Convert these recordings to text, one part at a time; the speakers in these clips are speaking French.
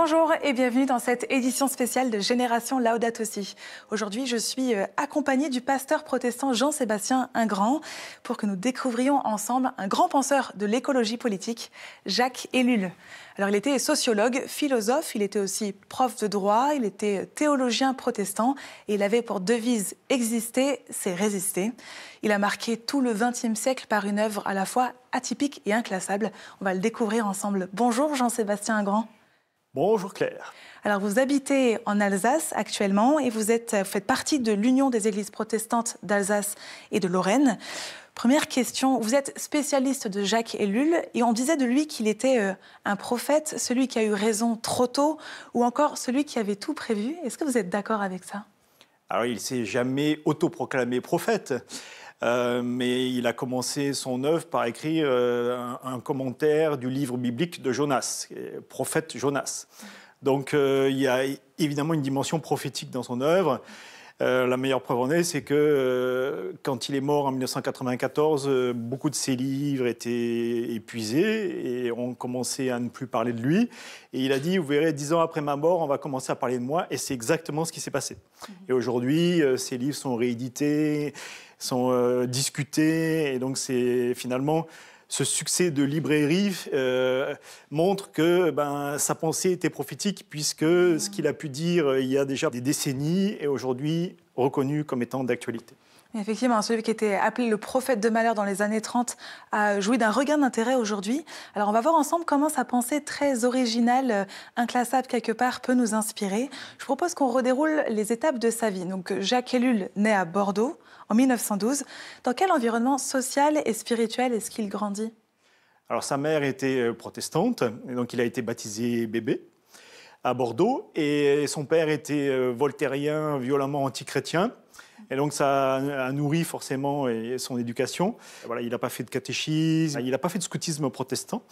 Bonjour et bienvenue dans cette édition spéciale de Génération Laudato Si. Aujourd'hui, je suis accompagnée du pasteur protestant Jean-Sébastien Ingrand pour que nous découvrions ensemble un grand penseur de l'écologie politique, Jacques Ellul. Alors, il était sociologue, philosophe, il était aussi prof de droit, il était théologien protestant et il avait pour devise « Exister, c'est résister ». Il a marqué tout le XXe siècle par une œuvre à la fois atypique et inclassable. On va le découvrir ensemble. Bonjour Jean-Sébastien Ingrand. Bonjour Claire. Alors vous habitez en Alsace actuellement et vous faites partie de l'Union des Églises protestantes d'Alsace et de Lorraine. Première question, vous êtes spécialiste de Jacques Ellul et on disait de lui qu'il était un prophète, celui qui a eu raison trop tôt ou encore celui qui avait tout prévu. Est-ce que vous êtes d'accord avec ça? Alors il ne s'est jamais autoproclamé prophète. Mais il a commencé son œuvre par écrire un commentaire du livre biblique de Jonas, prophète Jonas. Donc il y a évidemment une dimension prophétique dans son œuvre. La meilleure preuve en est, c'est que quand il est mort en 1994, beaucoup de ses livres étaient épuisés et on commençait à ne plus parler de lui. Et il a dit, vous verrez, 10 ans après ma mort, on va commencer à parler de moi. Et c'est exactement ce qui s'est passé. Et aujourd'hui, ses livres sont réédités, sont discutés. Et donc c'est finalement... Ce succès de librairie montre que sa pensée était prophétique puisque ce qu'il a pu dire il y a déjà des décennies est aujourd'hui reconnu comme étant d'actualité. Effectivement, celui qui était appelé le prophète de malheur dans les années 30 a joui d'un regain d'intérêt aujourd'hui. Alors on va voir ensemble comment sa pensée très originale, inclassable quelque part, peut nous inspirer. Je propose qu'on redéroule les étapes de sa vie. Donc Jacques Ellul naît à Bordeaux en 1912. Dans quel environnement social et spirituel est-ce qu'il grandit? Alors sa mère était protestante, et donc il a été baptisé bébé à Bordeaux. Et son père était voltairien, violemment antichrétien. Et donc ça a nourri forcément son éducation. Voilà, il n'a pas fait de catéchisme, il n'a pas fait de scoutisme protestant.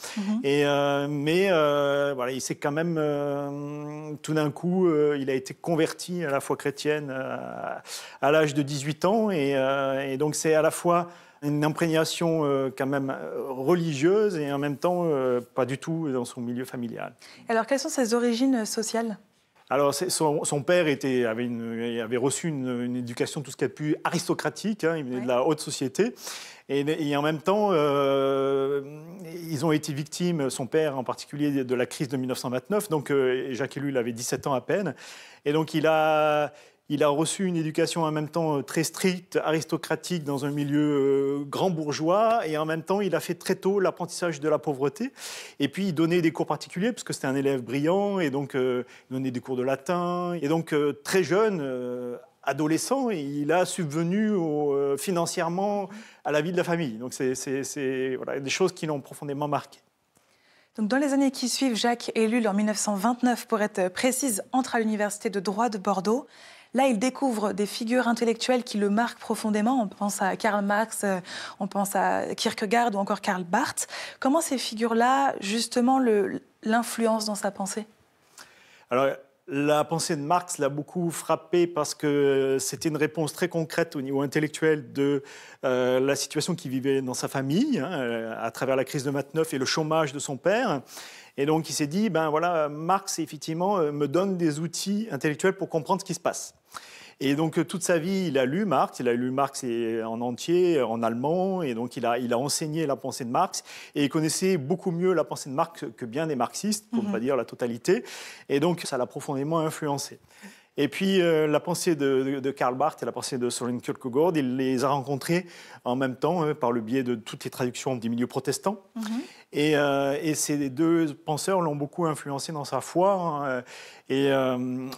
Mais voilà, il s'est quand même, tout d'un coup, il a été converti à la foi chrétienne à l'âge de 18 ans. Et donc c'est à la fois une imprégnation quand même religieuse et en même temps pas du tout dans son milieu familial. Alors quelles sont ses origines sociales ? Alors, son père avait reçu une éducation tout ce qu'il y a de plus aristocratique, hein, il venait de la haute société, et en même temps, ils ont été victimes, son père en particulier, de la crise de 1929, donc Jacques Ellul avait 17 ans à peine, et donc il a reçu une éducation en même temps très stricte, aristocratique, dans un milieu grand bourgeois, et en même temps, il a fait très tôt l'apprentissage de la pauvreté. Et puis, il donnait des cours particuliers, parce que c'était un élève brillant, et donc il donnait des cours de latin. Et donc, très jeune, adolescent, il a subvenu financièrement à la vie de la famille. Donc, c'est voilà, des choses qui l'ont profondément marqué. Donc, dans les années qui suivent, Jacques Ellul, en 1929, pour être précise, entre à l'université de droit de Bordeaux. Là, il découvre des figures intellectuelles qui le marquent profondément. On pense à Karl Marx, on pense à Kierkegaard ou encore Karl Barth. Comment ces figures-là, justement, l'influencent dans sa pensée? Alors, la pensée de Marx l'a beaucoup frappé parce que c'était une réponse très concrète au niveau intellectuel de la situation qu'il vivait dans sa famille, hein, à travers la crise de 29 et le chômage de son père. Et donc, il s'est dit, voilà, Marx, effectivement, me donne des outils intellectuels pour comprendre ce qui se passe. Et donc, toute sa vie, il a lu Marx en entier, en allemand, et donc il a enseigné la pensée de Marx, et il connaissait beaucoup mieux la pensée de Marx que bien des marxistes, pour ne pas dire la totalité, et donc ça l'a profondément influencé. Et puis, la pensée de Karl Barth et la pensée de Søren Kierkegaard, il les a rencontrés en même temps, par le biais de toutes les traductions des milieux protestants. Et ces deux penseurs l'ont beaucoup influencé dans sa foi, et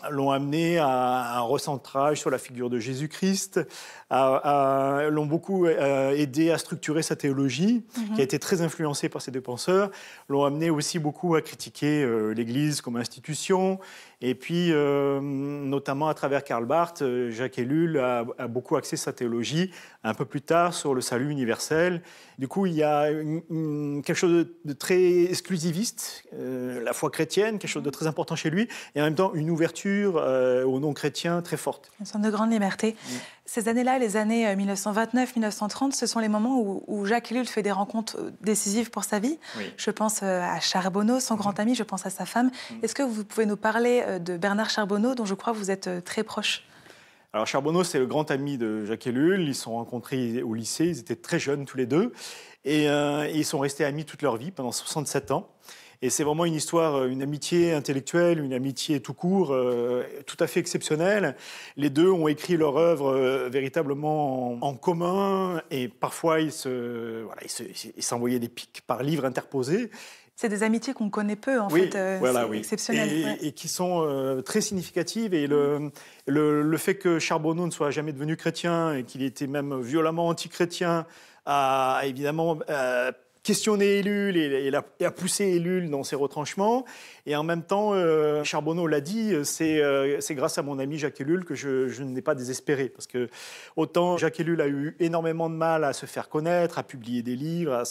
l'ont amené à un recentrage sur la figure de Jésus-Christ, l'ont beaucoup aidé à structurer sa théologie, qui a été très influencée par ces deux penseurs, l'ont amené aussi beaucoup à critiquer l'Église comme institution, Et puis, notamment à travers Karl Barth, Jacques Ellul a beaucoup axé sa théologie un peu plus tard sur le salut universel. Du coup, il y a quelque chose de très exclusiviste, la foi chrétienne, quelque chose de très important chez lui, et en même temps une ouverture aux non-chrétiens très forte. Une sorte de grande liberté. Ces années-là, les années 1929-1930, ce sont les moments où Jacques Ellul fait des rencontres décisives pour sa vie. Oui. Je pense à Charbonneau, son grand ami, je pense à sa femme. Est-ce que vous pouvez nous parler de Bernard Charbonneau, dont je crois que vous êtes très proche? Alors Charbonneau, c'est le grand ami de Jacques Ellul. Ils se sont rencontrés au lycée, ils étaient très jeunes tous les deux. Et ils sont restés amis toute leur vie, pendant 67 ans. Et c'est vraiment une histoire, une amitié intellectuelle, une amitié tout court, tout à fait exceptionnelle. Les deux ont écrit leur œuvre véritablement en commun, et parfois ils s'envoyaient des piques par livre interposé. C'est des amitiés qu'on connaît peu, en oui, fait. Voilà, c'est oui. exceptionnel. Et qui sont très significatives. Et le fait que Charbonneau ne soit jamais devenu chrétien et qu'il était même violemment anti-chrétien a évidemment questionné Ellul et a poussé Ellul dans ses retranchements. Et en même temps, Charbonneau l'a dit, c'est grâce à mon ami Jacques Ellul que je n'ai pas désespéré. Parce que autant Jacques Ellul a eu énormément de mal à se faire connaître, à publier des livres,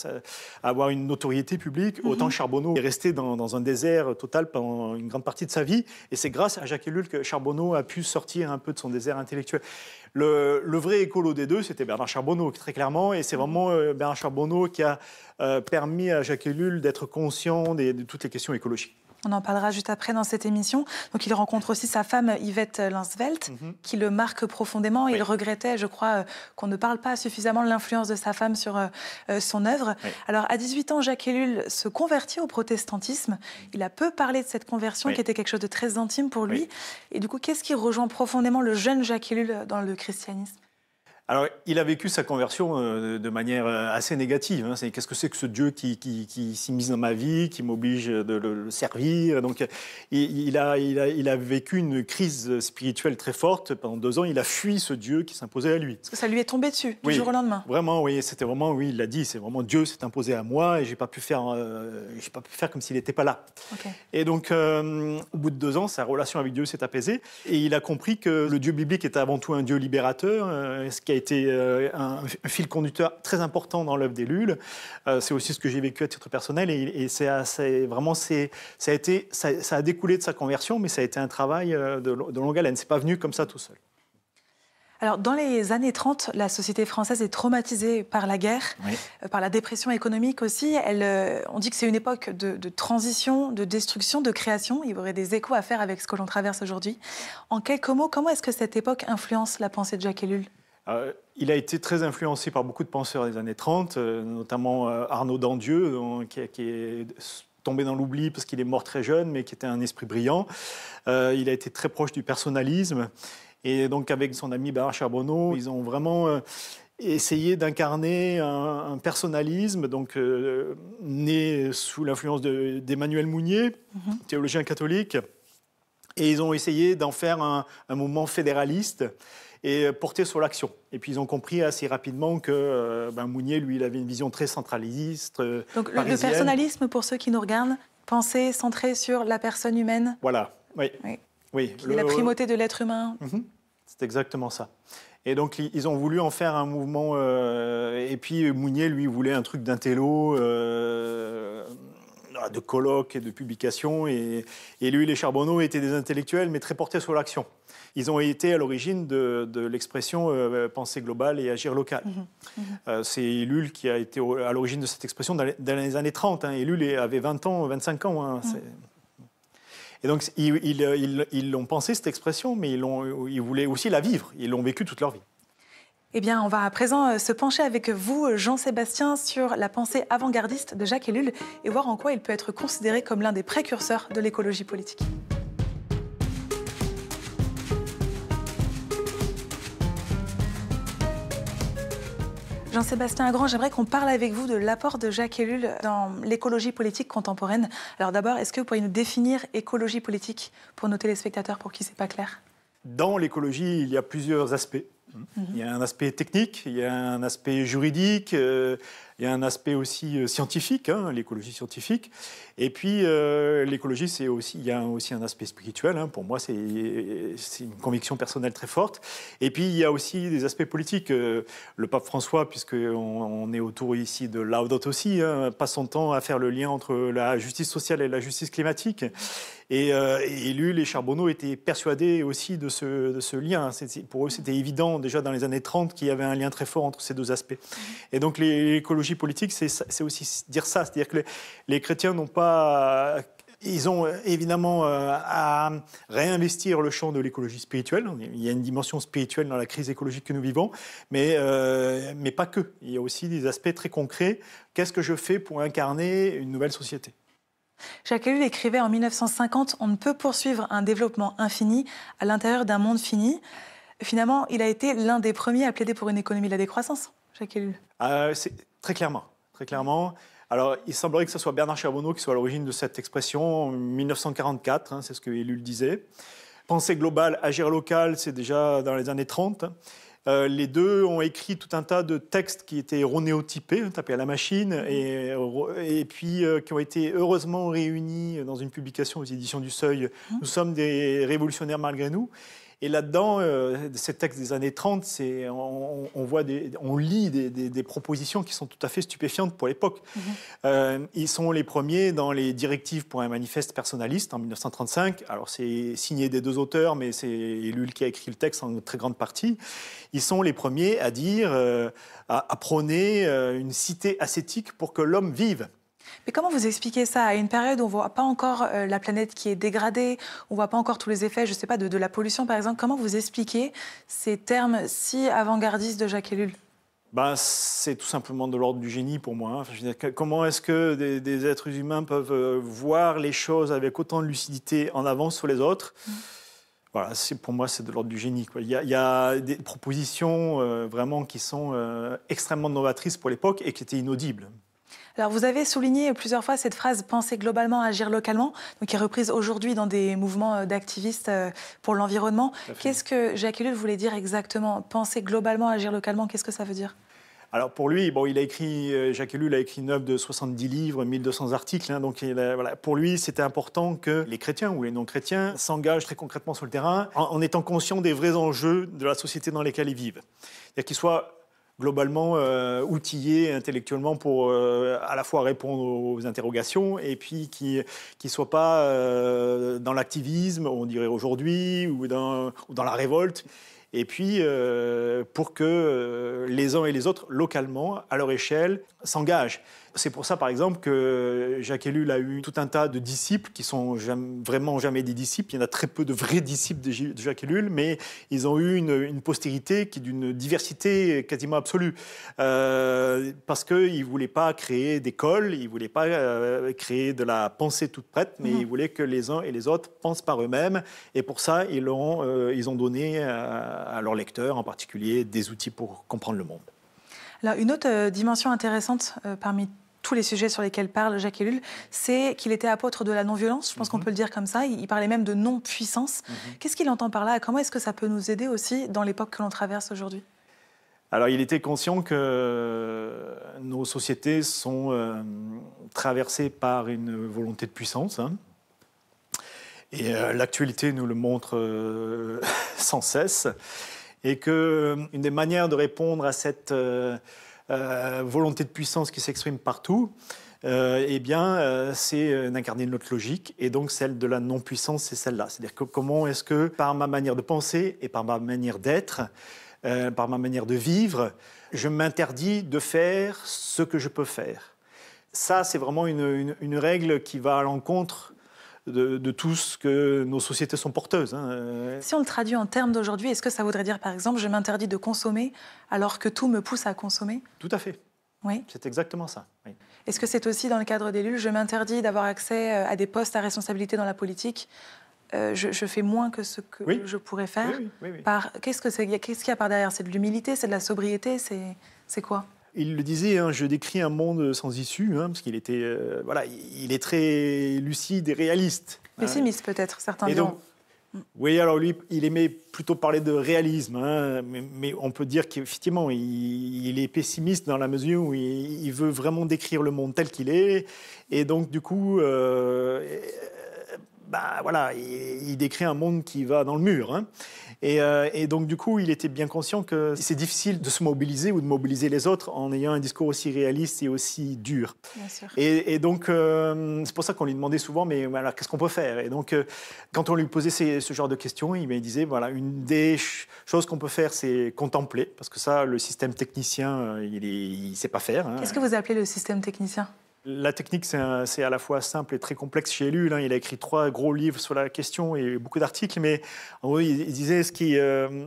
à avoir une notoriété publique, autant Charbonneau est resté dans un désert total pendant une grande partie de sa vie. Et c'est grâce à Jacques Ellul que Charbonneau a pu sortir un peu de son désert intellectuel. Le vrai écolo des deux, c'était Bernard Charbonneau, très clairement. Et c'est vraiment Bernard Charbonneau qui a permis à Jacques Ellul d'être conscient de toutes les questions écologiques. On en parlera juste après dans cette émission. Donc, il rencontre aussi sa femme Yvette Linsvelt, qui le marque profondément. Oui. Il regrettait, je crois, qu'on ne parle pas suffisamment de l'influence de sa femme sur son œuvre. Oui. Alors, à 18 ans, Jacques Ellul se convertit au protestantisme. Il a peu parlé de cette conversion, qui était quelque chose de très intime pour lui. Et du coup, qu'est-ce qui rejoint profondément le jeune Jacques Ellul dans le christianisme ? Alors, il a vécu sa conversion de manière assez négative. Hein. Qu'est-ce que c'est que ce Dieu qui s'immisce dans ma vie, qui m'oblige de le servir? Donc, il a vécu une crise spirituelle très forte. Pendant 2 ans, il a fui ce Dieu qui s'imposait à lui. Parce que ça lui est tombé dessus, du jour au lendemain. Vraiment, oui. C'était vraiment, oui, il l'a dit, c'est vraiment Dieu s'est imposé à moi et j'ai pas pu faire comme s'il n'était pas là. Okay. Et donc, au bout de 2 ans, sa relation avec Dieu s'est apaisée et il a compris que le Dieu biblique était avant tout un Dieu libérateur, ce qui a été un fil conducteur très important dans l'œuvre d'Ellul. C'est aussi ce que j'ai vécu à titre personnel et ça a découlé de sa conversion, mais ça a été un travail de longue haleine. C'est pas venu comme ça tout seul. Alors, dans les années 30, la société française est traumatisée par la guerre, par la dépression économique aussi. On dit que c'est une époque de transition, de destruction, de création. Il y aurait des échos à faire avec ce que l'on traverse aujourd'hui. En quelques mots, comment est-ce que cette époque influence la pensée de Jacques Ellul ? Il a été très influencé par beaucoup de penseurs des années 30, notamment Arnaud Dandieu, qui est tombé dans l'oubli parce qu'il est mort très jeune, mais qui était un esprit brillant. Il a été très proche du personnalisme. Et donc, avec son ami Bernard Charbonneau, ils ont vraiment essayé d'incarner un personnalisme, donc né sous l'influence d'Emmanuel Mounier, théologien catholique. Et ils ont essayé d'en faire un mouvement fédéraliste et porté sur l'action. Et puis ils ont compris assez rapidement que Mounier, lui, il avait une vision très centraliste, donc le personnalisme, pour ceux qui nous regardent, pensée centrée sur la personne humaine. Voilà, oui. La primauté de l'être humain. C'est exactement ça. Et donc ils ont voulu en faire un mouvement, et puis Mounier, lui, voulait un truc d'intello, de colloques et de publications, et lui, les Charbonneau étaient des intellectuels, mais très portés sur l'action. Ils ont été à l'origine de l'expression penser globale et agir local. C'est Ellul qui a été à l'origine de cette expression dans les années 30. Ellul avait 20 ans, 25 ans. Et donc, ils l'ont pensé, cette expression, mais ils voulaient aussi la vivre. Ils l'ont vécue toute leur vie. Eh bien, on va à présent se pencher avec vous, Jean-Sébastien, sur la pensée avant-gardiste de Jacques Ellul et voir en quoi il peut être considéré comme l'un des précurseurs de l'écologie politique. Jean-Sébastien Agrand, j'aimerais qu'on parle avec vous de l'apport de Jacques Ellul dans l'écologie politique contemporaine. Alors d'abord, est-ce que vous pourriez nous définir écologie politique pour nos téléspectateurs, pour qui ce n'est pas clair ? Dans l'écologie, il y a plusieurs aspects. Il y a un aspect technique, il y a un aspect juridique, Il y a un aspect aussi scientifique, hein, l'écologie scientifique. Et puis, l'écologie, il y a aussi un aspect spirituel. Hein. Pour moi, c'est une conviction personnelle très forte. Et puis, il y a aussi des aspects politiques. Le pape François, puisqu'on est autour ici de Laudato Si, hein, passe son temps à faire le lien entre la justice sociale et la justice climatique. Et Ellul et Charbonneau étaient persuadés aussi de ce lien. Pour eux, c'était évident déjà dans les années 30 qu'il y avait un lien très fort entre ces deux aspects. Et donc l'écologie politique, c'est aussi dire ça. C'est-à-dire que les chrétiens n'ont pas... Ils ont évidemment à réinvestir le champ de l'écologie spirituelle. Il y a une dimension spirituelle dans la crise écologique que nous vivons, mais pas que. Il y a aussi des aspects très concrets. Qu'est-ce que je fais pour incarner une nouvelle société ? Jacques Ellul écrivait en 1950 « On ne peut poursuivre un développement infini à l'intérieur d'un monde fini ». Finalement, il a été l'un des premiers à plaider pour une économie de la décroissance, Jacques Ellul. Très clairement. Alors, il semblerait que ce soit Bernard Charbonneau qui soit à l'origine de cette expression en 1944, hein, c'est ce que Ellul disait. Penser global, agir local, c'est déjà dans les années 30. Les deux ont écrit tout un tas de textes qui étaient héronéotypés, tapés à la machine, et puis qui ont été heureusement réunis dans une publication aux éditions du Seuil. Nous sommes des révolutionnaires malgré nous. Et là-dedans, ces textes des années 30, on lit des propositions qui sont tout à fait stupéfiantes pour l'époque. Ils sont les premiers dans les directives pour un manifeste personnaliste en 1935. Alors c'est signé des deux auteurs, mais c'est Ellul qui a écrit le texte en très grande partie. Ils sont les premiers à dire, à prôner une cité ascétique pour que l'homme vive. Mais comment vous expliquez ça à une période où on ne voit pas encore la planète qui est dégradée, on ne voit pas encore tous les effets, je ne sais pas, de la pollution par exemple. Comment vous expliquez ces termes si avant-gardistes de Jacques Ellul ? C'est tout simplement de l'ordre du génie pour moi. Enfin, je veux dire, comment est-ce que des êtres humains peuvent voir les choses avec autant de lucidité en avance sur les autres ? Voilà, pour moi, c'est de l'ordre du génie, quoi. Il y a des propositions vraiment qui sont extrêmement novatrices pour l'époque et qui étaient inaudibles. Alors, vous avez souligné plusieurs fois cette phrase « penser globalement, agir localement », donc qui est reprise aujourd'hui dans des mouvements d'activistes pour l'environnement. Qu'est-ce que Jacques Ellul voulait dire exactement ? Penser globalement, agir localement, qu'est-ce que ça veut dire ? Alors pour lui, Jacques Ellul a écrit une œuvre de 70 livres, 1200 articles. Hein, donc pour lui, c'était important que les chrétiens ou les non-chrétiens s'engagent très concrètement sur le terrain en étant conscients des vrais enjeux de la société dans laquelle ils vivent. C'est-à-dire qu'ils soient globalement outillés intellectuellement pour à la fois répondre aux interrogations et puis qui ne soient pas dans l'activisme, on dirait aujourd'hui, ou dans la révolte. Et puis, pour que les uns et les autres, localement, à leur échelle, s'engagent. C'est pour ça, par exemple, que Jacques Ellul a eu tout un tas de disciples qui sont vraiment jamais des disciples. Il y en a très peu de vrais disciples de Jacques Ellul, mais ils ont eu une postérité qui est d'une diversité quasiment absolue. Parce qu'ils ne voulaient pas créer d'école, ils ne voulaient pas créer de la pensée toute prête, mais ils voulaient que les uns et les autres pensent par eux-mêmes. Et pour ça, ils ont donné à leurs lecteurs, en particulier, des outils pour comprendre le monde. Alors, une autre dimension intéressante parmi tous les sujets sur lesquels parle Jacques Ellul, c'est qu'il était apôtre de la non-violence. Je pense qu'on peut le dire comme ça. Il parlait même de non-puissance. Qu'est-ce qu'il entend par là ? Comment est-ce que ça peut nous aider aussi dans l'époque que l'on traverse aujourd'hui ? Alors, il était conscient que nos sociétés sont traversées par une volonté de puissance. Hein. Et l'actualité nous le montre sans cesse. Et qu'une des manières de répondre à cette volonté de puissance qui s'exprime partout, c'est d'incarner une autre logique. Et donc, celle de la non-puissance, c'est celle-là. C'est-à-dire que comment est-ce que, par ma manière de penser et par ma manière d'être, par ma manière de vivre, je m'interdis de faire ce que je peux faire. Ça, c'est vraiment une règle qui va à l'encontre de tout ce que nos sociétés sont porteuses. Hein. Si on le traduit en termes d'aujourd'hui, est-ce que ça voudrait dire, par exemple, je m'interdis de consommer alors que tout me pousse à consommer ? Tout à fait. Oui. C'est exactement ça. Oui. Est-ce que c'est aussi dans le cadre d'Ellul, je m'interdis d'avoir accès à des postes à responsabilité dans la politique ? Je fais moins que ce que je pourrais faire. Oui. Qu'est-ce qu'il y a par derrière ? C'est de l'humilité, c'est de la sobriété, c'est quoi ? Il le disait, hein, je décris un monde sans issue, hein, parce qu'il était, il est très lucide et réaliste. Pessimiste peut-être, certains diront. Oui, alors lui, il aimait plutôt parler de réalisme, hein, mais on peut dire qu'effectivement, il est pessimiste dans la mesure où il veut vraiment décrire le monde tel qu'il est, et donc du coup, voilà, il décrit un monde qui va dans le mur, hein. Et donc, du coup, il était bien conscient que c'est difficile de se mobiliser ou de mobiliser les autres en ayant un discours aussi réaliste et aussi dur. Bien sûr. Et donc, c'est pour ça qu'on lui demandait souvent, mais alors, qu'est-ce qu'on peut faire? Et donc, quand on lui posait ce genre de questions, il disait, voilà, une des choses qu'on peut faire, c'est contempler, parce que ça, le système technicien, il ne sait pas faire, hein. Qu'est-ce que vous appelez le système technicien? La technique, c'est à la fois simple et très complexe chez Ellul, hein. Il a écrit 3 gros livres sur la question et beaucoup d'articles, mais en gros, il disait ce qui,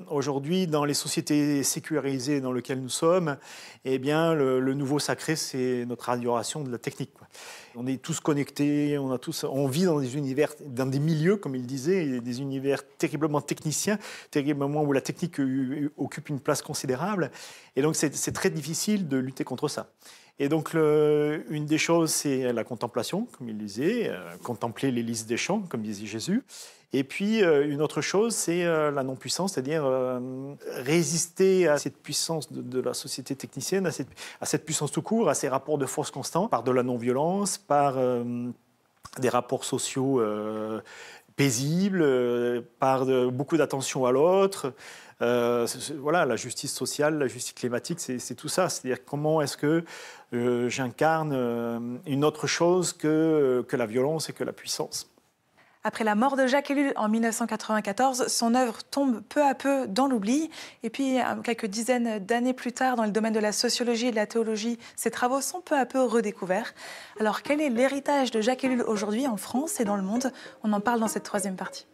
aujourd'hui, dans les sociétés sécularisées dans lesquelles nous sommes, eh bien, le nouveau sacré, c'est notre adoration de la technique, quoi. On est tous connectés, on vit dans des univers, dans des milieux, comme il disait, des univers terriblement techniciens, terriblement où la technique occupe une place considérable. Et donc, c'est très difficile de lutter contre ça. Et donc, une des choses, c'est la contemplation, comme il disait, contempler les lys des champs, comme disait Jésus. Et puis, une autre chose, c'est la non-puissance, c'est-à-dire résister à cette puissance de la société technicienne, à cette puissance tout court, à ces rapports de force constants, par de la non-violence, par des rapports sociaux paisibles, par beaucoup d'attention à l'autre. Voilà, la justice sociale, la justice climatique, c'est tout ça. C'est-à-dire comment est-ce que j'incarne une autre chose que la violence et que la puissance. Après la mort de Jacques Ellul en 1994, son œuvre tombe peu à peu dans l'oubli. Et puis, quelques dizaines d'années plus tard, dans le domaine de la sociologie et de la théologie, ses travaux sont peu à peu redécouverts. Alors, quel est l'héritage de Jacques Ellul aujourd'hui en France et dans le monde? On en parle dans cette troisième partie.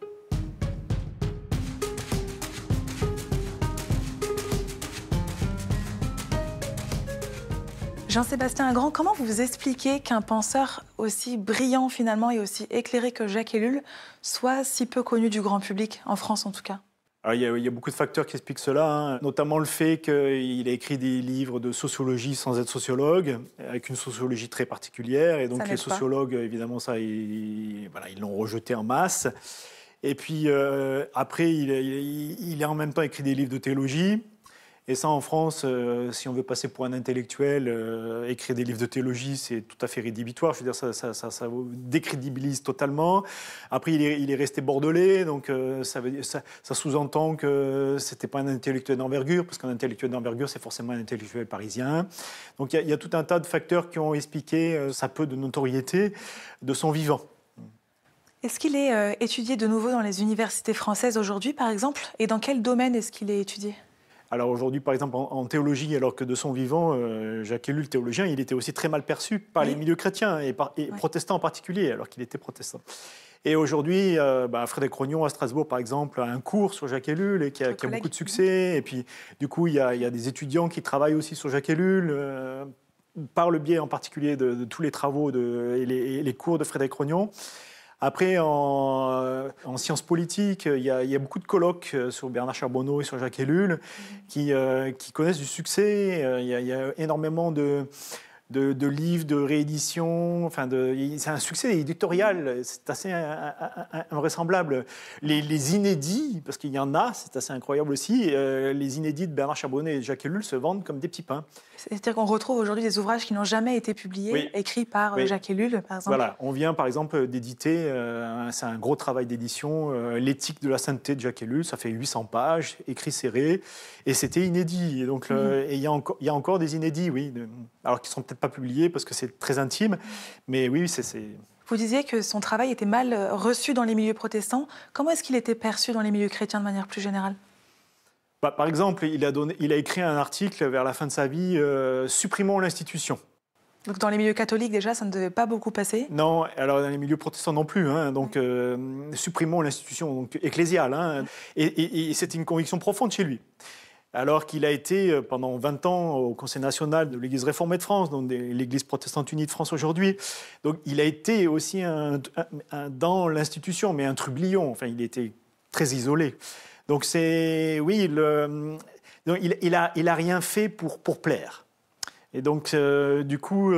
Jean-Sébastien Ingrand, comment vous expliquez qu'un penseur aussi brillant finalement et aussi éclairé que Jacques Ellul soit si peu connu du grand public, en France en tout cas? Alors, il y a beaucoup de facteurs qui expliquent cela, hein, notamment le fait qu'il a écrit des livres de sociologie sans être sociologue, avec une sociologie très particulière, et donc les sociologues, évidemment, ça, ils l'ont rejeté en masse. Et puis après, il a en même temps écrit des livres de théologie. Et ça, en France, si on veut passer pour un intellectuel, écrire des livres de théologie, c'est tout à fait rédhibitoire. Je veux dire, ça vous décrédibilise totalement. Après, il est resté bordelais, donc ça sous-entend que c'était pas un intellectuel d'envergure, parce qu'un intellectuel d'envergure, c'est forcément un intellectuel parisien. Donc il y a tout un tas de facteurs qui ont expliqué sa peu de notoriété de son vivant. Est-ce qu'il est étudié de nouveau dans les universités françaises aujourd'hui, par exemple? Et dans quel domaine est-ce qu'il est étudié? Alors aujourd'hui, par exemple, en théologie, alors que de son vivant, Jacques Ellul, théologien, il était aussi très mal perçu par les milieux chrétiens et protestants en particulier, alors qu'il était protestant. Et aujourd'hui, Frédéric Rognon à Strasbourg, par exemple, a un cours sur Jacques Ellul et qui a beaucoup de succès. Et puis, du coup, il y a des étudiants qui travaillent aussi sur Jacques Ellul, par le biais en particulier de tous les travaux et les cours de Frédéric Rognon. Après, en sciences politiques, il y a beaucoup de colloques sur Bernard Charbonneau et sur Jacques Ellul qui connaissent du succès. Il y a énormément de livres, de rééditions. C'est un succès éditorial, c'est assez invraisemblable. Les inédits, parce qu'il y en a, c'est assez incroyable aussi, les inédits de Bernard Charbonneau et Jacques Ellul se vendent comme des petits pains. C'est-à-dire qu'on retrouve aujourd'hui des ouvrages qui n'ont jamais été publiés, écrits par Jacques Ellul, par exemple. Voilà, on vient par exemple d'éditer, c'est un gros travail d'édition, l'éthique de la sainteté de Jacques Ellul, ça fait 800 pages, écrit serré, et c'était inédit. Et donc, il y a encore des inédits, oui, alors qui ne sont peut-être pas publiés parce que c'est très intime, mais oui, c'est... Vous disiez que son travail était mal reçu dans les milieux protestants. Comment est-ce qu'il était perçu dans les milieux chrétiens de manière plus générale? Par exemple, il a écrit un article vers la fin de sa vie, « Supprimons l'institution ». Donc dans les milieux catholiques, déjà, ça ne devait pas beaucoup passer? Non, alors dans les milieux protestants non plus. Hein, donc, supprimons l'institution ecclésiale. Hein, et c'était une conviction profonde chez lui. Alors qu'il a été pendant 20 ans au Conseil national de l'Église réformée de France, donc l'Église protestante unie de France aujourd'hui. Donc il a été aussi dans l'institution, mais un trublion. Enfin, il était très isolé. Donc il a rien fait pour plaire. Et donc, du coup,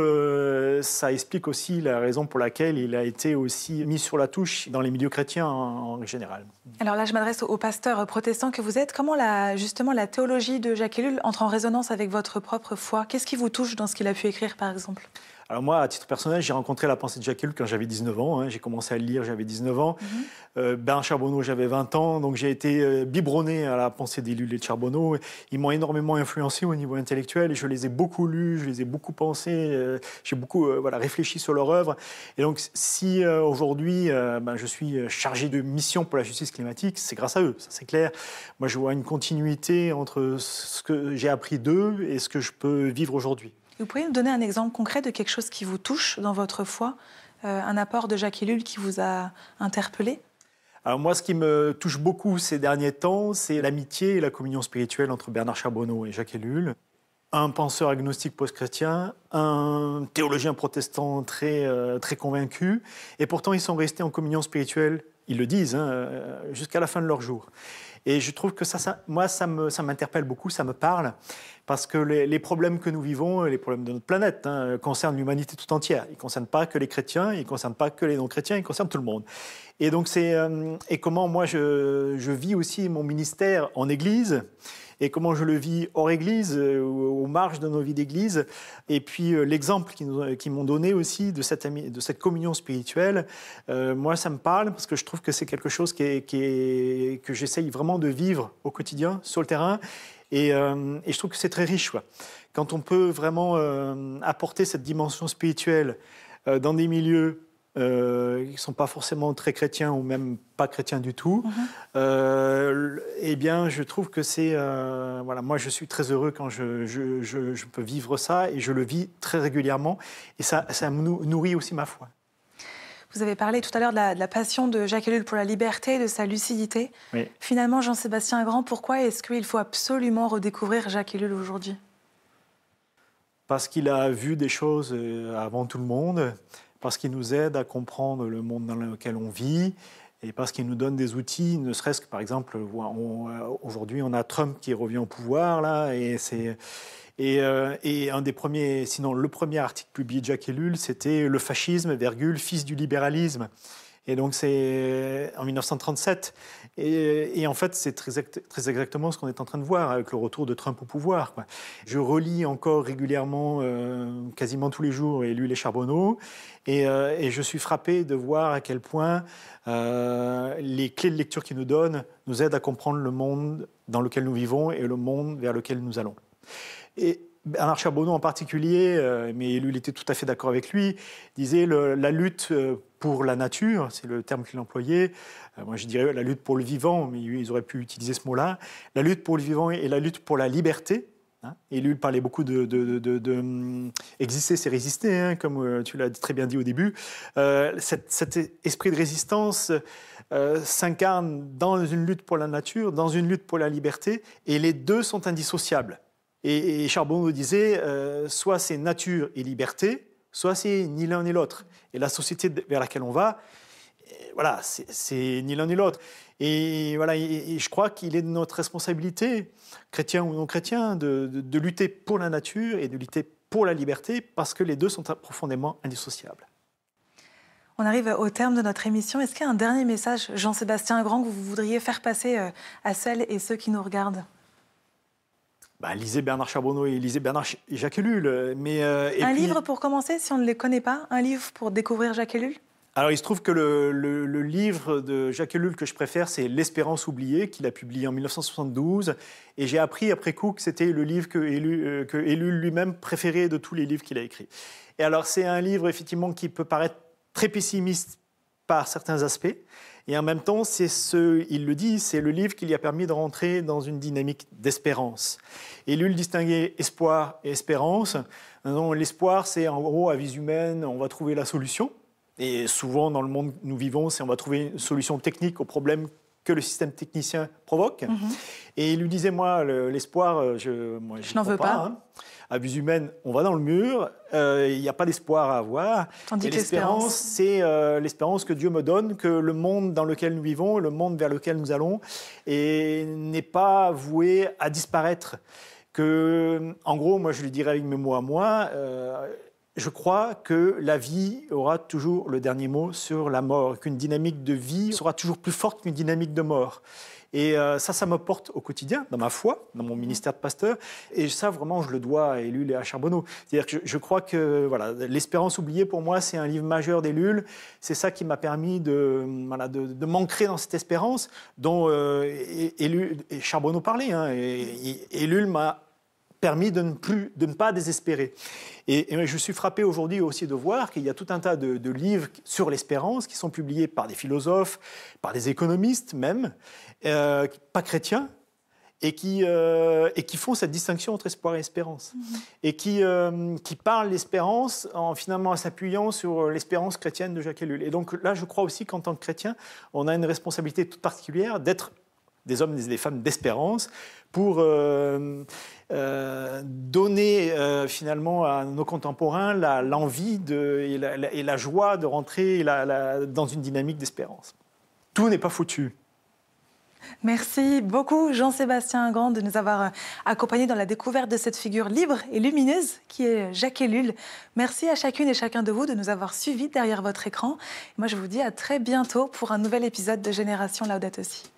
ça explique aussi la raison pour laquelle il a été aussi mis sur la touche dans les milieux chrétiens en général. Alors là, je m'adresse au pasteur protestant que vous êtes. Comment justement la théologie de Jacques Ellul entre en résonance avec votre propre foi? Qu'est-ce qui vous touche dans ce qu'il a pu écrire, par exemple? Alors moi, à titre personnel, j'ai rencontré la pensée de Jacques Ellul quand j'avais 19 ans. Hein. J'ai commencé à le lire, j'avais 19 ans. Bernard Charbonneau, j'avais 20 ans. Donc j'ai été biberonné à la pensée d'Ellul et de Charbonneau. Ils m'ont énormément influencé au niveau intellectuel et je les ai beaucoup lus, je les ai beaucoup pensés. J'ai beaucoup réfléchi sur leur œuvre. Et donc si aujourd'hui je suis chargé de mission pour la justice climatique, c'est grâce à eux, ça c'est clair. Moi, je vois une continuité entre ce que j'ai appris d'eux et ce que je peux vivre aujourd'hui. Vous pourriez nous donner un exemple concret de quelque chose qui vous touche dans votre foi, un apport de Jacques Ellul qui vous a interpellé? Alors moi, ce qui me touche beaucoup ces derniers temps, c'est l'amitié et la communion spirituelle entre Bernard Charbonneau et Jacques Ellul. Un penseur agnostique post-chrétien, un théologien protestant très convaincu, et pourtant ils sont restés en communion spirituelle, ils le disent, jusqu'à la fin de leur jour. Et je trouve que ça m'interpelle beaucoup, ça me parle, parce que les problèmes que nous vivons, les problèmes de notre planète, concernent l'humanité tout entière. Ils ne concernent pas que les chrétiens, ils ne concernent pas que les non-chrétiens, ils concernent tout le monde. Et donc et comment moi je vis aussi mon ministère en Église, et comment je le vis hors Église, aux marges de nos vies d'Église. Et puis l'exemple qu'ils m'ont donné aussi de cette communion spirituelle, moi ça me parle parce que je trouve que c'est quelque chose que j'essaye vraiment de vivre au quotidien, sur le terrain. Et je trouve que c'est très riche, quoi. Quand on peut vraiment apporter cette dimension spirituelle dans des milieux qui ne sont pas forcément très chrétiens ou même pas chrétiens du tout, eh bien, je trouve que c'est... moi, je suis très heureux quand je peux vivre ça et je le vis très régulièrement. Et ça me nourrit aussi ma foi. Vous avez parlé tout à l'heure de la passion de Jacques Ellul pour la liberté, de sa lucidité. Oui. Finalement, Jean-Sébastien Grand, pourquoi est-ce qu'il faut absolument redécouvrir Jacques Ellul aujourd'hui? Parce qu'il a vu des choses avant tout le monde, parce qu'il nous aide à comprendre le monde dans lequel on vit, et parce qu'il nous donne des outils, ne serait-ce que, par exemple, aujourd'hui, on a Trump qui revient au pouvoir, là, et un des premiers, sinon le premier article publié de Jacques Ellul, c'était « Le fascisme, fils du libéralisme ». Et donc, c'est en 1937. Et en fait, c'est très exactement ce qu'on est en train de voir avec le retour de Trump au pouvoir, quoi. Je relis encore régulièrement, quasiment tous les jours, Ellul et Charbonneau. Et je suis frappé de voir à quel point les clés de lecture qu'ils nous donnent nous aident à comprendre le monde dans lequel nous vivons et le monde vers lequel nous allons. Et Bernard Charbonneau en particulier, mais Ellul était tout à fait d'accord avec lui, disait la lutte pour la nature, c'est le terme qu'il employait. Moi, je dirais la lutte pour le vivant, mais ils auraient pu utiliser ce mot-là. La lutte pour le vivant et la lutte pour la liberté. Ellul parlait beaucoup exister, c'est résister, comme tu l'as très bien dit au début. Cet esprit de résistance s'incarne dans une lutte pour la nature, dans une lutte pour la liberté, et les deux sont indissociables. Et Charbonneau disait, soit c'est nature et liberté, soit c'est ni l'un ni l'autre. Et la société vers laquelle on va, voilà, c'est ni l'un ni l'autre. Et je crois qu'il est de notre responsabilité, chrétien ou non chrétien, de lutter pour la nature et de lutter pour la liberté, parce que les deux sont profondément indissociables. On arrive au terme de notre émission. Est-ce qu'il y a un dernier message, Jean-Sébastien Grand, que vous voudriez faire passer à celles et ceux qui nous regardent? Lisez Bernard Charbonneau et lisez Bernard et Jacques Ellul. Un livre pour commencer, si on ne les connaît pas? Un livre pour découvrir Jacques Ellul? Alors, il se trouve que le livre de Jacques Ellul que je préfère, c'est « L'Espérance oubliée », qu'il a publié en 1972. Et j'ai appris après coup que c'était le livre que Ellul lui-même préférait de tous les livres qu'il a écrits. Et alors, c'est un livre, effectivement, qui peut paraître très pessimiste par certains aspects. Et en même temps, il le dit, c'est le livre qui lui a permis de rentrer dans une dynamique d'espérance. Ellul distinguait espoir et espérance. L'espoir, c'est en gros, à vie humaine, on va trouver la solution. Et souvent, dans le monde que nous vivons, on va trouver une solution technique aux problèmes que le système technicien provoque. Et il lui disait, moi, l'espoir, je n'en veux pas. À vue humaine, on va dans le mur, il n'y a pas d'espoir à avoir. Tandis et que l'espérance, c'est l'espérance que Dieu me donne, que le monde dans lequel nous vivons, le monde vers lequel nous allons, n'est pas voué à disparaître. que, en gros, moi je lui dirais avec mes mots à moi, je crois que la vie aura toujours le dernier mot sur la mort, qu'une dynamique de vie sera toujours plus forte qu'une dynamique de mort. Et ça me porte au quotidien, dans ma foi, dans mon ministère de pasteur. Et ça, vraiment, je le dois à Ellul et à Charbonneau. C'est-à-dire que je crois que voilà, L'Espérance oubliée, pour moi, c'est un livre majeur d'Ellul. C'est ça qui m'a permis de m'ancrer dans cette espérance dont Ellul et Charbonneau parlaient. Hein, et Ellul m'a permis de ne pas désespérer. Et je suis frappé aujourd'hui aussi de voir qu'il y a tout un tas de livres sur l'espérance qui sont publiés par des philosophes, par des économistes même, pas chrétiens, et qui font cette distinction entre espoir et espérance. Et qui parlent l'espérance en finalement s'appuyant sur l'espérance chrétienne de Jacques Ellul. Et donc là, je crois aussi qu'en tant que chrétien, on a une responsabilité toute particulière d'être des hommes et des femmes d'espérance pour donner finalement à nos contemporains l'envie et la joie de rentrer dans une dynamique d'espérance. Tout n'est pas foutu. Merci beaucoup Jean-Sébastien Ingrand de nous avoir accompagnés dans la découverte de cette figure libre et lumineuse qui est Jacques Ellul. Merci à chacune et chacun de vous de nous avoir suivis derrière votre écran. Moi je vous dis à très bientôt pour un nouvel épisode de Génération Laudato Si'.